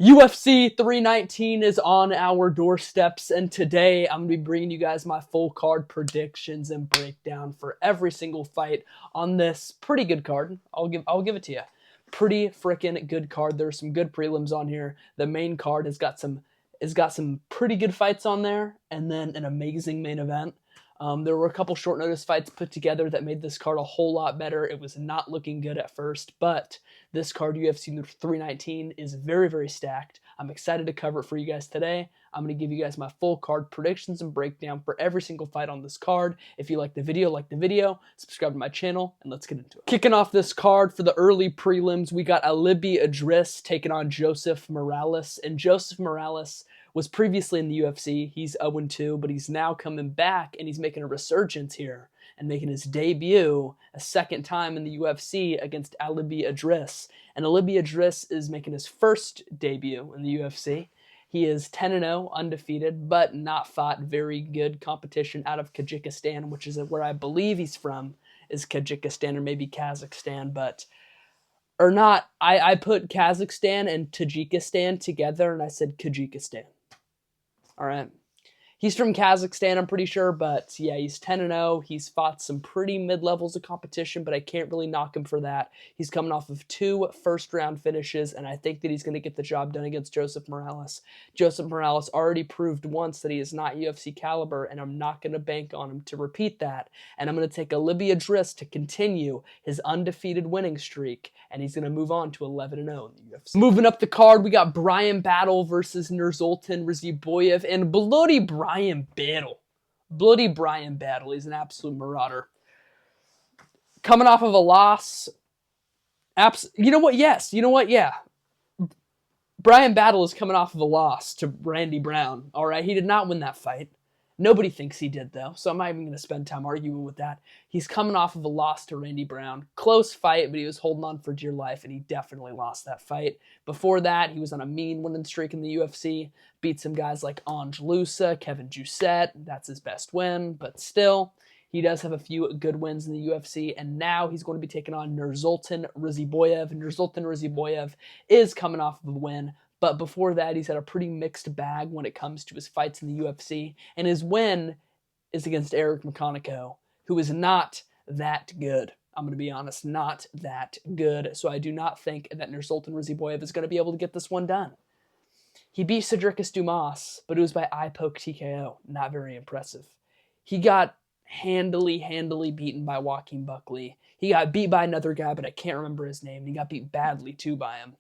UFC 319 is on our doorsteps, and today I'm going to be bringing you guys my full card predictions and breakdown for every single fight on this pretty good card. I'll give it to you. Pretty freaking good card. There's some good prelims on here. The main card has got some pretty good fights on there, and then an amazing main event. There were a couple short notice fights put together that made this card a whole lot better. It was not looking good at first, but this card, UFC 319, is very, very stacked. I'm excited to cover it for you guys today. I'm going to give you guys my full card predictions and breakdown for every single fight on this card. If you like the video, subscribe to my channel, and let's get into it. Kicking off this card for the early prelims, we got Idris taking on Geoff Morales, and Geoff Morales was previously in the UFC. He's 0-2, but he's now coming back, and he's making a resurgence here and making his debut a second time in the UFC against Idris. And Idris is making his first debut in the UFC. He is 10-0, undefeated, but not fought very good competition out of Kyrgyzstan, which is where I believe he's from, is Kyrgyzstan or maybe Kazakhstan, but... or not. I put Kazakhstan and Tajikistan together, and I said Kyrgyzstan. All right. He's from Kazakhstan, I'm pretty sure, but yeah, he's 10-0. He's fought some pretty mid-levels of competition, but I can't really knock him for that. He's coming off of 2 first-round finishes, and I think that he's going to get the job done against Geoff Morales. Geoff Morales already proved once that he is not UFC caliber, and I'm not going to bank on him to repeat that. And I'm going to take Idris to continue his undefeated winning streak, and he's going to move on to 11-0 in the UFC. Moving up the card, we got Bryan Battle versus Nursultan Rizboyev, and Bloody Bryan Battle. He's an absolute marauder. Coming off of a loss. You know what? Yes. You know what? Yeah. Bryan Battle is coming off of a loss to Randy Brown. All right. He did not win that fight. Nobody thinks he did, though, so I'm not even going to spend time arguing with that. He's coming off of a loss to Randy Brown. Close fight, but he was holding on for dear life, and he definitely lost that fight. Before that, he was on a mean winning streak in the UFC. Beat some guys like Ange Loosa, Kevin Jousset. That's his best win, but still, he does have a few good wins in the UFC, and now he's going to be taking on Nursultan Rizboyev. Nursultan Rizboyev is coming off of a win. But before that, he's had a pretty mixed bag when it comes to his fights in the UFC. And his win is against Eric McConaughey, who is not that good. I'm going to be honest, not that good. So I do not think that Nursultan Rizboyev is going to be able to get this one done. He beat Dricus du Plessis, but it was by eye poke TKO. Not very impressive. He got handily beaten by Joaquin Buckley. He got beat by another guy, but I can't remember his name. He got beat badly, too, by him.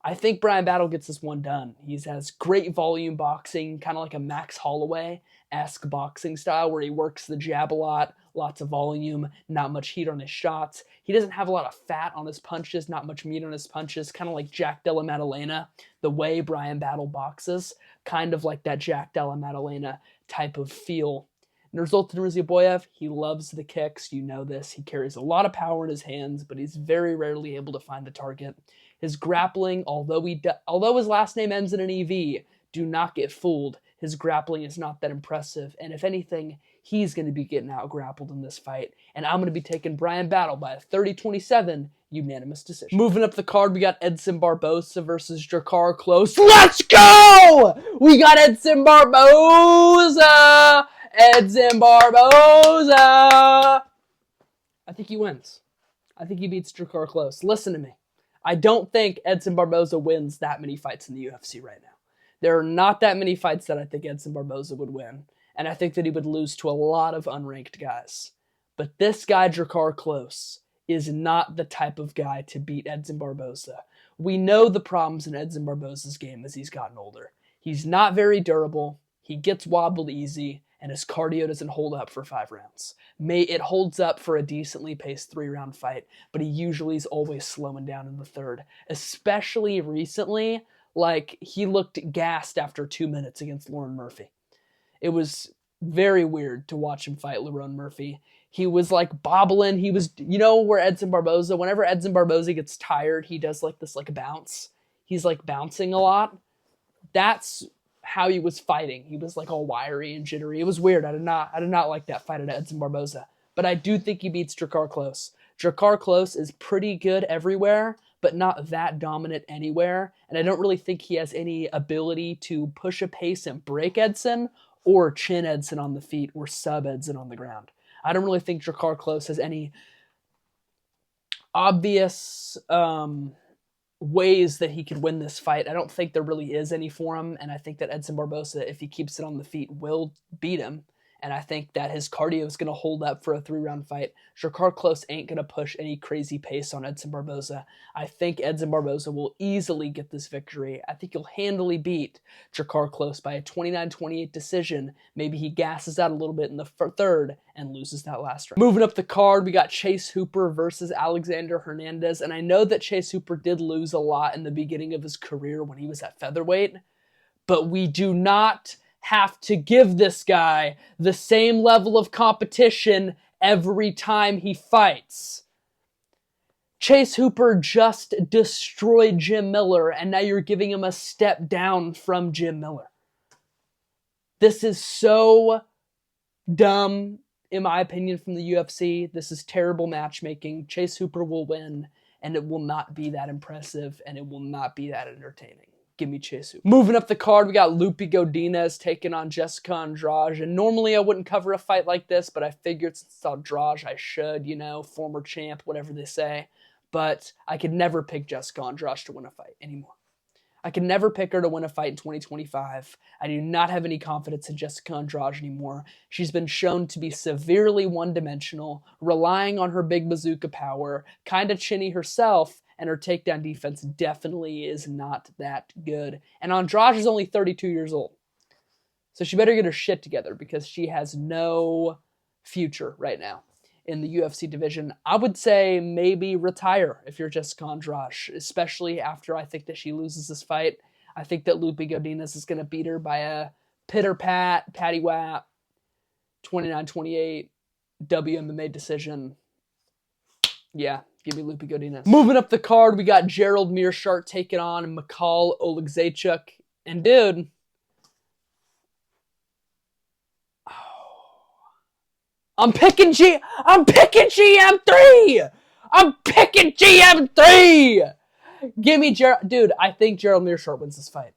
I think Bryan Battle gets this one done. He has great volume boxing, kind of like a Max Holloway-esque boxing style where he works the jab a lot, lots of volume, not much heat on his shots. He doesn't have a lot of fat on his punches, not much meat on his punches, kind of like Jack Della Maddalena, the way Bryan Battle boxes, kind of like that Jack Della Maddalena type of feel. Nursultan Rizboyev, he loves the kicks, you know this. He carries a lot of power in his hands, but he's very rarely able to find the target. His grappling, although his last name ends in an EV, do not get fooled. His grappling is not that impressive, and if anything, he's going to be getting out-grappled in this fight, and I'm going to be taking Bryan Battle by a 30-27 unanimous decision. Moving up the card, we got Edson Barboza versus Drakkar Klose. Let's go! We got Edson Barboza! Edson Barboza! I think he wins. I think he beats Drakkar Klose. Listen to me. I don't think Edson Barboza wins that many fights in the UFC right now. There are not that many fights that I think Edson Barboza would win, and I think that he would lose to a lot of unranked guys. But this guy, Drakkar Klose, is not the type of guy to beat Edson Barboza. We know the problems in Edson Barboza's game as he's gotten older. He's not very durable, he gets wobbled easy, and his cardio doesn't hold up for 5 rounds. It holds up for a decently paced 3-round fight, but he usually is always slowing down in the third. Especially recently, like he looked gassed after 2 minutes against Lerone Murphy. It was very weird to watch him fight Lerone Murphy. He was like bobbling. He was, you know, where Edson Barboza, whenever Edson Barboza gets tired, he does like this like bounce. He's like bouncing a lot. That's how he was fighting. He was like all wiry and jittery. It was weird. I did not like that fight at Edson Barboza. But I do think he beats Drakkar Klose. Drakkar Klose is pretty good everywhere, but not that dominant anywhere. And I don't really think he has any ability to push a pace and break Edson or chin Edson on the feet or sub Edson on the ground. I don't really think Drakkar Klose has any obvious ways that he could win this fight. I don't think there really is any for him, and I think that Edson Barboza, if he keeps it on the feet, will beat him. And I think that his cardio is going to hold up for a 3-round fight. Drakkar Klose ain't going to push any crazy pace on Edson Barboza. I think Edson Barboza will easily get this victory. I think he'll handily beat Drakkar Klose by a 29-28 decision. Maybe he gasses out a little bit in the third and loses that last round. Moving up the card, we got Chase Hooper versus Alexander Hernandez. And I know that Chase Hooper did lose a lot in the beginning of his career when he was at featherweight, but we do not have to give this guy the same level of competition every time he fights. Chase Hooper just destroyed Jim Miller, and now you're giving him a step down from Jim Miller. This is so dumb, in my opinion, from the UFC. This is terrible matchmaking. Chase Hooper will win, and it will not be that impressive, and it will not be that entertaining. Give me Chase Hooper. Moving up the card, we got Lupi Godinez taking on Jessica Andrade. And normally I wouldn't cover a fight like this, but I figured since it's Andrade, I should, former champ, whatever they say. But I could never pick Jessica Andrade to win a fight anymore. I can never pick her to win a fight in 2025. I do not have any confidence in Jessica Andrade anymore. She's been shown to be severely one-dimensional, relying on her big bazooka power, kind of chinny herself, and her takedown defense definitely is not that good. And Andrade is only 32 years old. So she better get her shit together because she has no future right now in the UFC division. I would say maybe retire if you're Jessica Andrade, especially after I think that she loses this fight. I think that Lupi Godinez is going to beat her by a pitter-pat, patty-whap, 29-28, WMMA decision. Yeah, give me Lupi Godinez. Moving up the card, we got Gerald Meerschaert taking on Michal Oleksiejczuk. And dude, I'm picking GM3! I'm picking GM3! Give me Gerald. Dude, I think Gerald Meerschaert wins this fight.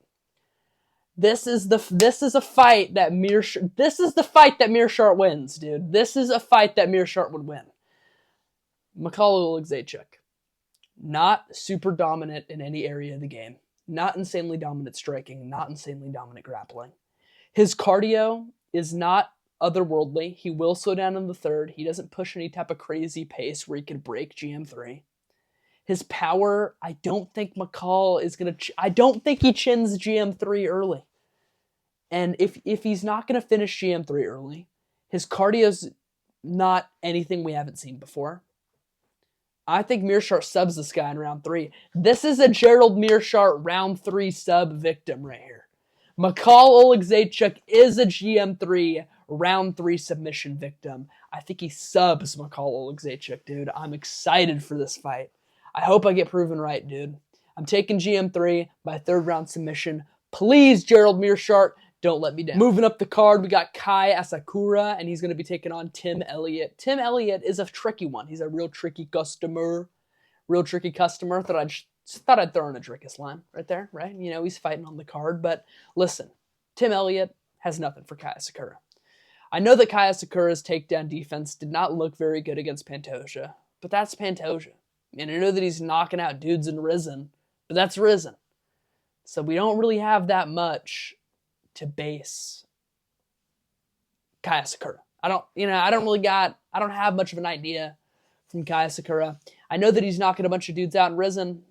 This is the fight that Meerschaert wins, dude. This is a fight that Meerschaert would win. Michal Oleksiejczuk, not super dominant in any area of the game. Not insanely dominant striking, not insanely dominant grappling. His cardio is not otherworldly. He will slow down in the third. He doesn't push any type of crazy pace where he could break GM3. His power, I don't think Michal is going to... I don't think he chins GM3 early. And if he's not going to finish GM3 early, his cardio's not anything we haven't seen before. I think Meerschaert subs this guy in round 3. This is a Gerald Meerschaert round 3 sub victim right here. Michal Oleksiejczuk is a GM3 round 3 submission victim. I think he subs Michal Oleksiejczuk, dude. I'm excited for this fight. I hope I get proven right, dude. I'm taking GM3 by 3rd round submission. Please, Gerald Meerschaert, don't let me down. Moving up the card, we got Kai Asakura, and he's going to be taking on Tim Elliott. Tim Elliott is a tricky one. He's a real tricky customer. Thought I'd throw in a Dricus line right there, right? He's fighting on the card. But listen, Tim Elliott has nothing for Kai Asakura. I know that Kai Asakura's takedown defense did not look very good against Pantoja, but that's Pantoja. And I know that he's knocking out dudes in Rizin, but that's Rizin. So we don't really have that much to base Kai Asakura. I don't have much of an idea from Kai Asakura. I know that he's knocking a bunch of dudes out in Rizin,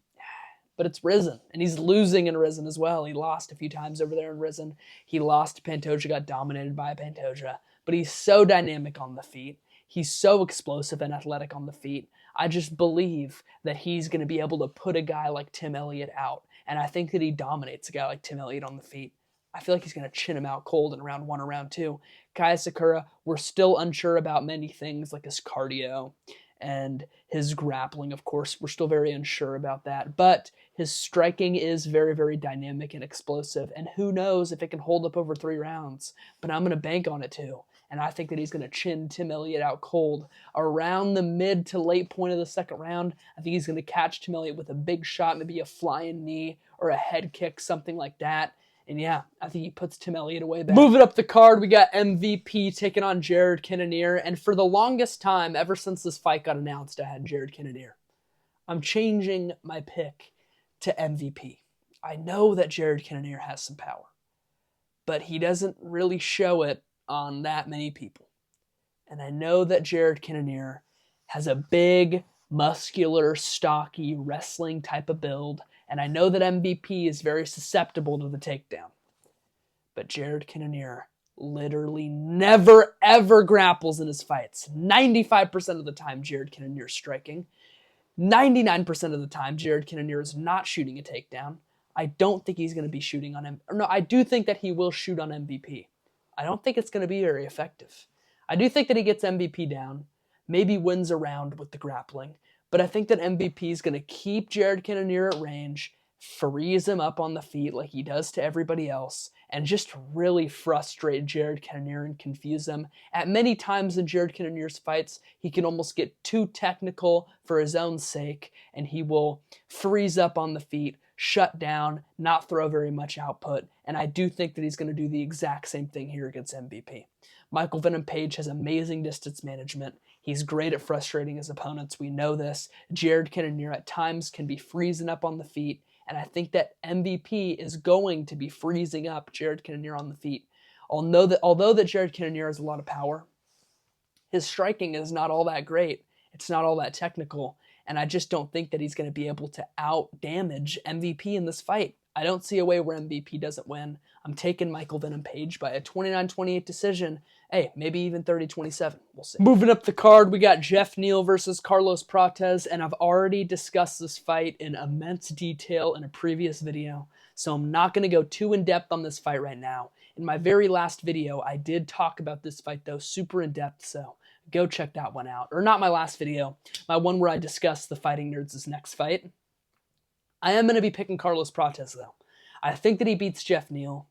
but it's Rizin, and he's losing in Rizin as well. He lost a few times over there in Rizin. He lost to Pantoja, got dominated by Pantoja, but he's so dynamic on the feet. He's so explosive and athletic on the feet. I just believe that he's going to be able to put a guy like Tim Elliott out, and I think that he dominates a guy like Tim Elliott on the feet. I feel like he's going to chin him out cold in round 1 or round 2. Kai Asakura, we're still unsure about many things like his cardio And his grappling, of course, we're still very unsure about that. But his striking is very, very dynamic and explosive. And who knows if it can hold up over 3 rounds. But I'm going to bank on it too. And I think that he's going to chin Tim Elliott out cold around the mid to late point of the second round. I think he's going to catch Tim Elliott with a big shot, maybe a flying knee or a head kick, something like that. And yeah, I think he puts Tim Elliott away back. Moving up the card, we got MVP taking on Jared Cannonier. And for the longest time, ever since this fight got announced, I had Jared Cannonier. I'm changing my pick to MVP. I know that Jared Cannonier has some power, but he doesn't really show it on that many people. And I know that Jared Cannonier has a big, muscular, stocky, wrestling type of build. And I know that MVP is very susceptible to the takedown. But Jared Cannonier literally never, ever grapples in his fights. 95% of the time, Jared Cannonier is striking. 99% of the time, Jared Cannonier is not shooting a takedown. I don't think he's going to be shooting on him. No, I do think that he will shoot on MVP. I don't think it's going to be very effective. I do think that he gets MVP down, maybe wins a round with the grappling, but I think that MVP is going to keep Jared Cannonier at range, freeze him up on the feet like he does to everybody else, and just really frustrate Jared Cannonier and confuse him. At many times in Jared Cannonier's fights, he can almost get too technical for his own sake, and he will freeze up on the feet, shut down, not throw very much output, and I do think that he's going to do the exact same thing here against MVP. Michael Venom Page has amazing distance management. He's great at frustrating his opponents. We know this. Jared Cannonier at times can be freezing up on the feet, and I think that MVP is going to be freezing up Jared Cannonier on the feet. Although that Jared Cannonier has a lot of power, his striking is not all that great. It's not all that technical, and I just don't think that he's going to be able to out-damage MVP in this fight. I don't see a way where MVP doesn't win. I'm taking Michael Venom Page by a 29-28 decision. Hey, maybe even 30-27. We'll see. Moving up the card, we got Geoff Neal versus Carlos Prates, and I've already discussed this fight in immense detail in a previous video, so I'm not going to go too in-depth on this fight right now. In my very last video, I did talk about this fight, though, super in-depth, so go check that one out. Or not my last video, my one where I discussed the Fighting Nerds' next fight. I am going to be picking Carlos Prates, though. I think that he beats Geoff Neal,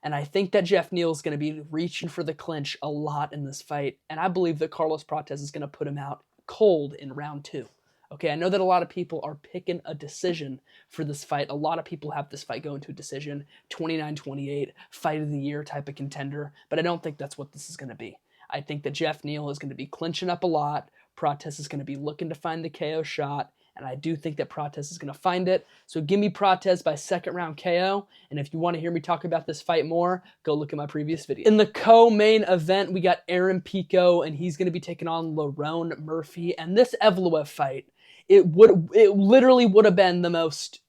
and I think that Geoff Neal is going to be reaching for the clinch a lot in this fight, and I believe that Carlos Prates is going to put him out cold in round 2. Okay, I know that a lot of people are picking a decision for this fight. A lot of people have this fight going to a decision, 29-28, fight of the year type of contender, but I don't think that's what this is going to be. I think that Geoff Neal is going to be clinching up a lot. Prates is going to be looking to find the KO shot, and I do think that Prates is going to find it. So give me Prates by second round KO, and if you want to hear me talk about this fight more, go look at my previous video. In the co-main event, we got Aaron Pico, and he's going to be taking on Lerone Murphy, and this Evloev fight, it literally would have been the most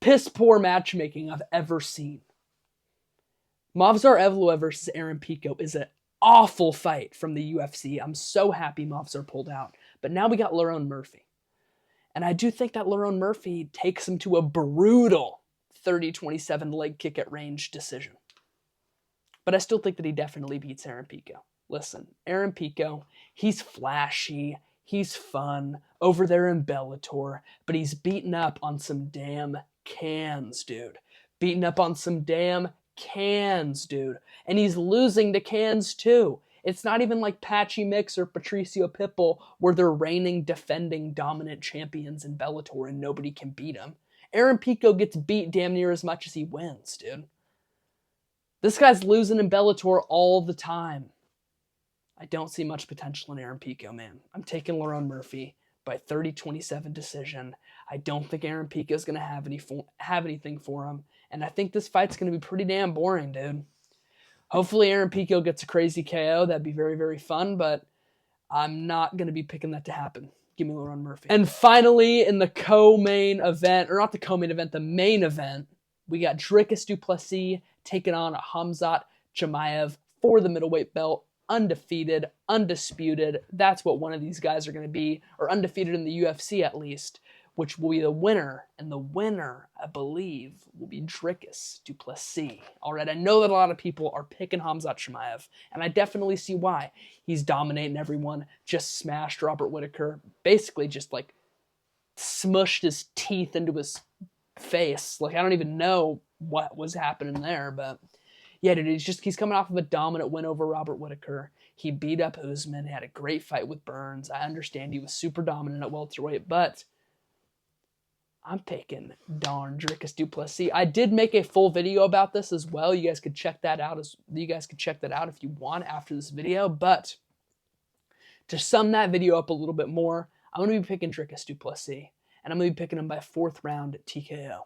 piss-poor matchmaking I've ever seen. Movsar Evloev versus Aaron Pico is an awful fight from the UFC. I'm so happy Movsar pulled out. But now we got Lerone Murphy. And I do think that Lerone Murphy takes him to a brutal 30-27 leg kick at range decision. But I still think that he definitely beats Aaron Pico. Listen, Aaron Pico, he's flashy, he's fun, over there in Bellator, but he's beaten up on some damn cans, dude. Beaten up on some damn cans, dude. And he's losing to cans, too. It's not even like Patchy Mix or Patricio Pitbull, where they're reigning, defending, dominant champions in Bellator and nobody can beat him. Aaron Pico gets beat damn near as much as he wins, dude. This guy's losing in Bellator all the time. I don't see much potential in Aaron Pico, man. I'm taking Lerone Murphy by 30-27 decision. I don't think Aaron Pico is going to have anything for him. And I think this fight's going to be pretty damn boring, dude. Hopefully Aaron Pico gets a crazy KO. That'd be very, very fun, but I'm not going to be picking that to happen. Give me Lerone Murphy. And finally, in the co-main event, or not the co-main event, the main event, we got Dricus du Plessis taking on Khamzat Chimaev for the middleweight belt. Undefeated, undisputed. That's what one of these guys are going to be, or undefeated in the UFC at least. which will be the winner. And the winner, I believe, will be Dricus du Plessis. All right, I know that a lot of people are picking Khamzat Chimaev, and I definitely see why. He's dominating everyone, just smashed Robert Whittaker, basically just like smushed his teeth into his face. Like, I don't even know what was happening there, but yeah, dude, he's coming off of a dominant win over Robert Whittaker. He beat up Usman, had a great fight with Burns. I understand he was super dominant at welterweight, but I'm picking darn Dricus du Plessis. I did make a full video about this as well. You guys could check that out if you want after this video. But to sum that video up a little bit more, I'm going to be picking Dricus du Plessis, and I'm going to be picking him by 4th round TKO.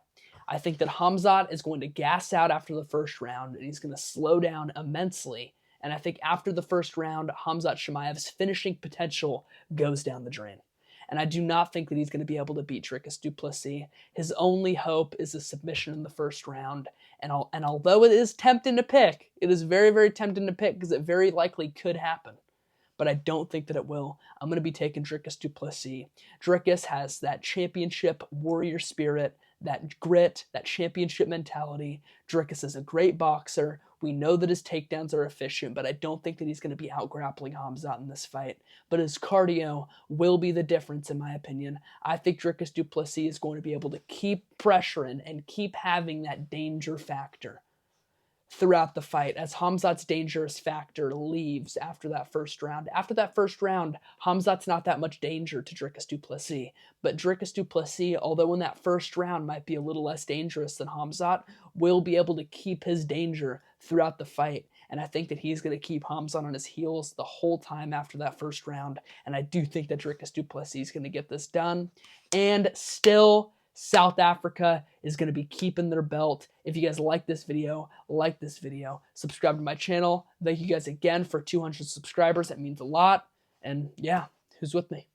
I think that Khamzat is going to gas out after the first round, and he's going to slow down immensely. And I think after the first round, Khamzat Chimaev's finishing potential goes down the drain. And I do not think that he's going to be able to beat Dricus du Plessis. His only hope is a submission in the first round. And although it is tempting to pick, it is very, very tempting to pick because it very likely could happen. But I don't think that it will. I'm going to be taking Dricus du Plessis. Dricus has that championship warrior spirit, that grit, that championship mentality. Dricus is a great boxer. We know that his takedowns are efficient, but I don't think that he's going to be out-grappling Khamzat in this fight. But his cardio will be the difference, in my opinion. I think Dricus du Plessis is going to be able to keep pressuring and keep having that danger factor throughout the fight as Khamzat's dangerous factor leaves after that first round. After that first round, Khamzat's not that much danger to Dricus du Plessis, but Dricus du Plessis, although in that first round might be a little less dangerous than Khamzat, will be able to keep his danger throughout the fight. And I think that he's going to keep Khamzat on his heels the whole time after that first round. And I do think that Dricus du Plessis is going to get this done. And still, South Africa is going to be keeping their belt. If you guys like this video, subscribe to my channel. Thank you guys again for 200 subscribers. That means a lot. And yeah, who's with me?